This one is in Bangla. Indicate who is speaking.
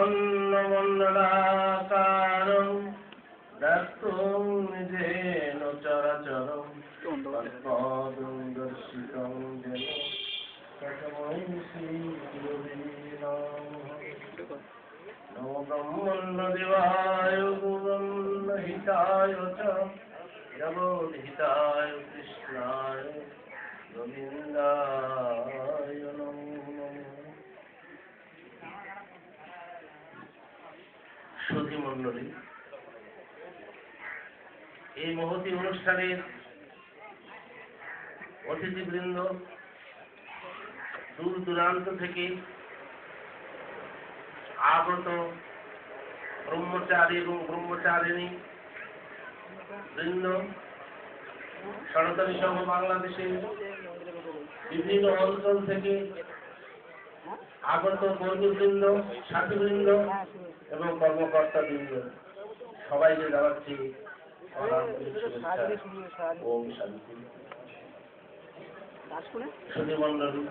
Speaker 1: ব্রহ্মাণ্ডমণ্ডলাকারং ব্যাপ্তং নিজেন চরাচরং তৎপদং দর্শিতং যেন তস্मै শ্রীগুরবে নমঃ। নমো ব্রহ্মণ্যদেবায় গুণহিতায় চ জগদ্হিতায় কৃষ্ণায় গোবিন্দায় নমঃ। সুধী মণ্ডলী, এই মহতী অনুষ্ঠানের অতিথিবৃন্দ দূর দূরান্ত থেকে আগত ব্রহ্মচারী এবং ব্রহ্মচারিণী বৃন্দ, সনাতনী সহ বাংলাদেশের বিভিন্ন অঞ্চল থেকে আগত বন্ধুবৃন্দ, সাথীবৃন্দ এবং কর্মকর্তাবৃন্দ, সবাইকে জানাচ্ছি ওম শান্তি। সুধী মণ্ডলী,